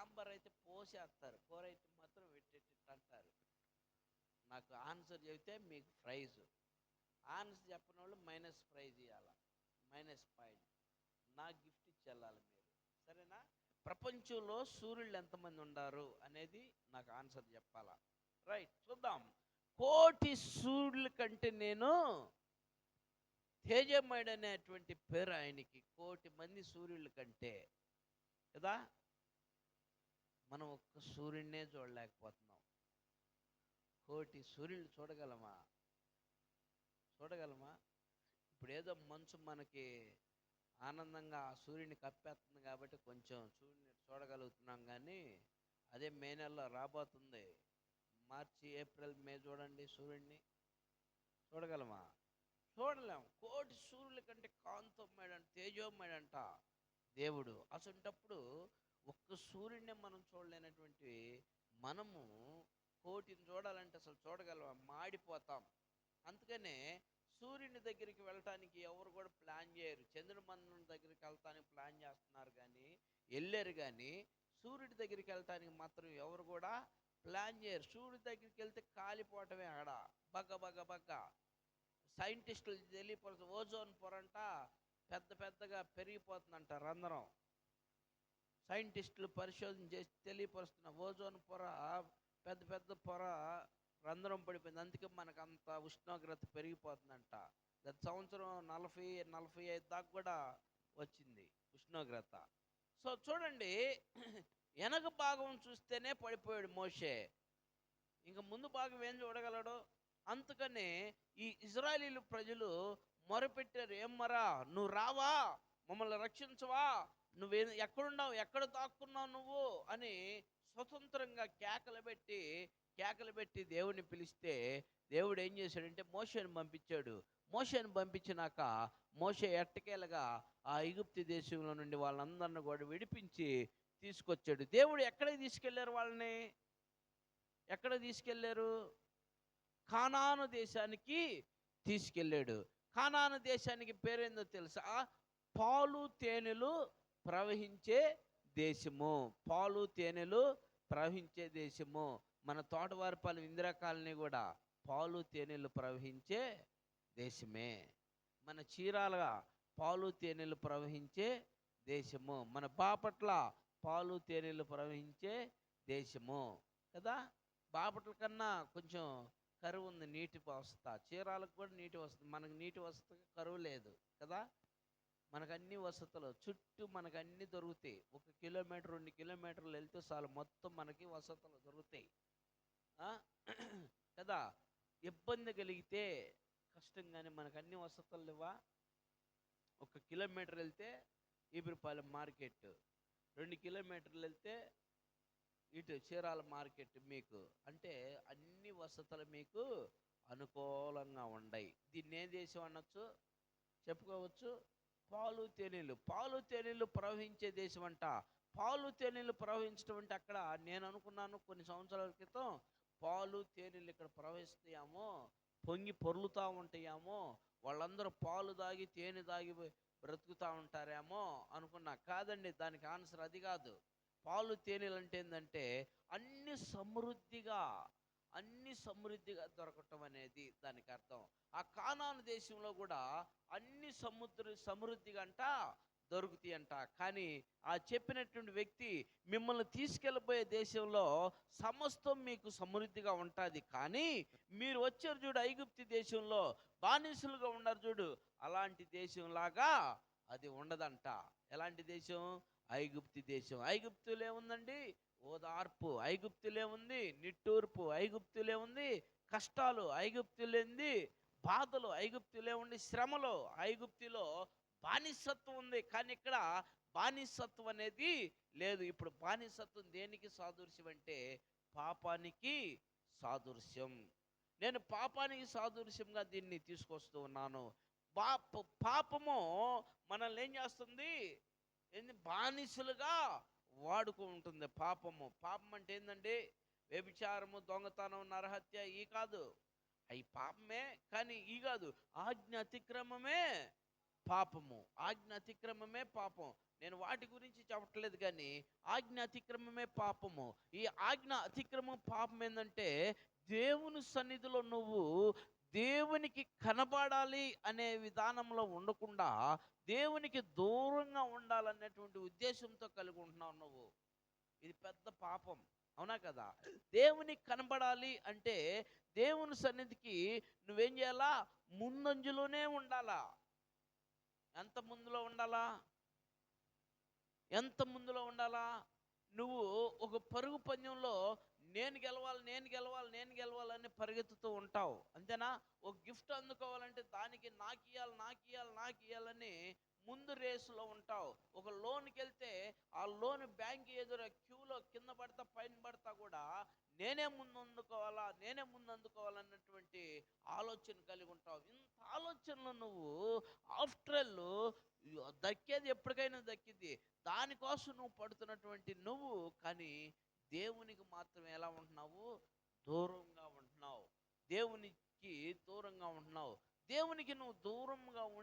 సాంబార్ అయితే పోసేస్తారు, కూర అయితే మాత్రం పెట్టేటి అంటారు. నాకు ఆన్సర్ చెబితే మీకు ప్రైజ్, ఆన్సర్ చెప్పని వాళ్ళు మైనస్ ప్రైజ్ ఇవ్వాలి, మైనస్ పాయింట్. నా గిఫ్ట్ ఇచ్చి వెళ్ళాలి మీరు, సరేనా? ప్రపంచంలో సూర్యుళ్ళు ఎంతమంది ఉన్నారు అనేది నాకు ఆన్సర్ చెప్పాలా. రైట్, చూద్దాం. కోటి సూర్యుల కంటే నేను తేజమయుడు అనేటువంటి పేరు ఆయనకి, కోటి మంది సూర్యుల కంటే కదా. మనం ఒక్క సూర్యుడినే చూడలేకపోతున్నాం. కోటి సూర్యులు చూడగలమా? చూడగలమా? ఇప్పుడు ఏదో మంచు మనకి ఆనందంగా ఆ సూర్యుని కప్పేస్తుంది కాబట్టి కొంచెం సూర్యుని చూడగలుగుతున్నాం, కానీ అదే మే నెలలో రాబోతుంది, మార్చి ఏప్రిల్ మే, చూడండి సూర్యుడిని చూడగలమా? చూడలేము. కోటి సూర్యుల కంటే కాంతమేడంట, తేజోమేడంట దేవుడు. అసంటప్పుడు ఒక్క సూర్యుడిని మనం చూడలేనటువంటి మనము కోటిని చూడాలంటే అసలు చూడగలమా? మాడిపోతాం. అందుకనే సూర్యుని దగ్గరికి వెళ్ళటానికి ఎవరు కూడా ప్లాన్ చేయరు. చంద్రమండలం దగ్గరికి వెళ్ళటానికి ప్లాన్ చేస్తున్నారు కానీ, వెళ్ళారు కానీ సూర్యుడి దగ్గరికి వెళ్ళటానికి మాత్రం ఎవరు కూడా ప్లాన్ చేయరు. సూర్యుడి దగ్గరికి వెళ్తే కాలిపోవటమే, ఆడ బగ్గ బగ్గ బగ్గ. సైంటిస్టులు తెలియపరుస్తు ఓజోన్ పొరంట పెద్ద పెద్దగా పెరిగిపోతుందంట రంధ్రం. సైంటిస్టులు పరిశోధన చేసి తెలియపరుస్తున్న ఓజోన్ పొర పెద్ద పెద్ద పొర రంధ్రం పడిపోయింది, అందుకే మనకు అంత ఉష్ణోగ్రత పెరిగిపోతుందంట. గత సంవత్సరం 40-45 దాకా కూడా వచ్చింది ఉష్ణోగ్రత. సో చూడండి, వెనక భాగం చూస్తేనే పడిపోయాడు మోషే, ఇంక ముందు భాగం ఏం చూడగలడు? అందుకనే ఈ ఇజ్రాయేలీలు ప్రజలు మొరపెట్టారు, ఏం మరా, నువ్వు రావా, మమ్మల్ని రక్షించవా, నువ్వే ఎక్కడున్నావు, ఎక్కడ దాక్కున్నావు నువ్వు అని స్వతంత్రంగా కేకలు పెట్టి దేవుడిని పిలిస్తే, దేవుడు ఏం చేశాడంటే మోషేని పంపించాడు. మోషేని పంపించినాక మోషే ఎట్టకేలగా ఆ ఐగుప్తు దేశంలో నుండి వాళ్ళందరిని కూడా విడిపించి తీసుకొచ్చాడు. దేవుడు ఎక్కడికి తీసుకెళ్లారు వాళ్ళని? ఎక్కడ తీసుకెళ్లారు? కానాను దేశానికి తీసుకెళ్ళాడు. కానాను దేశానికి పేరేందో తెలుసా? పాలు తేనెలు ప్రవహించే దేశము. పాలు తేనెలు ప్రవహించే దేశము. మన తోటవారిపాలెం ఇందిరా కాలనీ కూడా పాలు తేనెలు ప్రవహించే దేశమే. మన చీరాల పాలు తేనెలు ప్రవహించే దేశము. మన బాపట్ల పాలు తేనెలు ప్రవహించే దేశము కదా. బాపట్ల కన్నా కొంచెం కరువు ఉంది, నీటి వసత. చీరాలకు కూడా నీటి వసతి, మనకు నీటి వసతి కరువు లేదు కదా. మనకు అన్ని వసతులు చుట్టూ మనకు అన్ని దొరుకుతాయి. 1 కిలోమీటర్ 2 కిలోమీటర్లు వెళ్తే చాలు మొత్తం మనకి వసతులు దొరుకుతాయి కదా. ఇబ్బంది కలిగితే కష్టం, కానీ మనకు అన్ని వసతులు లేవా? 1 కిలోమీటర్ వెళ్తే ఈబిరిపాలెం మార్కెట్, 2 కిలోమీటర్లు వెళ్తే ఇటు చీరాల మార్కెట్. మీకు అంటే అన్ని వసతులు మీకు అనుకూలంగా ఉన్నాయి. దీన్ని ఏం దేశం అనొచ్చు, చెప్పుకోవచ్చు? పాలు తేనెలు ప్రవహించే దేశం అంట. పాలు తేనెలు ప్రవహించడం అంటే అక్కడ నేను అనుకున్నాను కొన్ని సంవత్సరాల క్రితం, పాలు తేనెలు ఇక్కడ ప్రవహిస్తాయేమో, పొంగి పొర్లుతూ ఉంటాయేమో, వాళ్ళందరూ పాలు దాగి తేనె దాగి బ్రతుకుతూ ఉంటారేమో అనుకున్నా. కాదండి, దానికి ఆన్సర్ అది కాదు. పాలు తేనెలు అంటే ఏంటంటే అన్ని సమృద్ధిగా దొరకటం అనేది దానికి అర్థం. ఆ కానాను దేశంలో కూడా అన్ని సమృద్ధిగా అంట దొరుకుతాయి అంట. కానీ ఆ చెప్పినటువంటి వ్యక్తి, మిమ్మల్ని తీసుకెళ్ళిపోయే దేశంలో సమస్తం మీకు సమృద్ధిగా ఉంటుంది, కానీ మీరు వచ్చారు చూడు ఐగుప్తు దేశంలో బానిసలుగా ఉన్నారు చూడు, అలాంటి దేశంలాగా అది ఉండదంట. ఎలాంటి దేశం? ఐగుప్తు దేశం. ఐగుప్తులో ఏముందండి? ఓదార్పు. ఐగుప్తులో ఉంది నిట్టూర్పు. ఐగుప్తులో ఉంది కష్టాలు. ఐగుప్తులో ఉంది బాధలు. ఐగుప్తులో ఉండి శ్రమలు. ఐగుప్తులో బానిసత్వం ఉంది, కానీ ఇక్కడ బానిసత్వం అనేది లేదు. ఇప్పుడు బానిసత్వం దేనికి సాదృశ్యం అంటే పాపానికి సాదృశ్యం. నేను పాపానికి సాదృశ్యంగా దీన్ని తీసుకొస్తూ ఉన్నాను. పాపము మనల్ని ఏం చేస్తుంది? బానిసలుగా వాడుకుంటుంది పాపము. పాపం అంటే ఏంటండి? వ్యభిచారము, దొంగతనం, నరహత్య, ఈ కాదు, అవి పాపమే, కానీ ఈ కాదు. ఆజ్ఞ అతిక్రమమే పాపము. ఆజ్ఞ అతిక్రమమే పాపం. నేను వాటి గురించి చెప్పట్లేదు, కానీ ఆజ్ఞ అతిక్రమమే పాపము. ఈ ఆజ్ఞ అతిక్రమం పాపం ఏంటంటే, దేవుని సన్నిధిలో నువ్వు దేవునికి కనబడాలి అనే విధానంలో ఉండకుండా దేవునికి దూరంగా ఉండాలనేటువంటి ఉద్దేశంతో కలిగి ఉంటున్నావు నువ్వు. ఇది పెద్ద పాపం. అవునా కదా? దేవునికి కనబడాలి అంటే దేవుని సన్నిధికి నువ్వేం చేయాలా? ముందంజలోనే ఉండాలా. ఎంత ముందులో ఉండాలా? ఎంత ముందులో ఉండాలా? నువ్వు ఒక పరుగు పందెంలో నేను గెలవాలి, నేను గెలవాలి, నేను గెలవాలని పరిగెత్తుతూ ఉంటావు. అంతేనా? ఒక గిఫ్ట్ అందుకోవాలంటే దానికి నాకియ్యాలి, నాకియ్యాలి, నాకియ్యాలని ముందు రేసులో ఉంటావు. ఒక లోన్కి వెళ్తే ఆ లోన్ బ్యాంక్ ఎదురు క్యూలో కింద పడతా పైన పడతా కూడా నేనే ముందు అందుకోవాలా, నేనే ముందు అందుకోవాలన్నటువంటి ఆలోచన కలిగి ఉంటావు. ఇంత ఆలోచనలు నువ్వు ఆఫ్టర్ ఆల్ దక్కేది ఎప్పటికైనా దక్కింది. దానికోసం నువ్వు పడుతున్నటువంటి నువ్వు, కానీ దేవునికి మాత్రం ఎలా ఉంటున్నావు? దూరంగా ఉంటున్నావు. దేవునికి దూరంగా ఉంటున్నావు. దేవునికి నువ్వు దూరంగా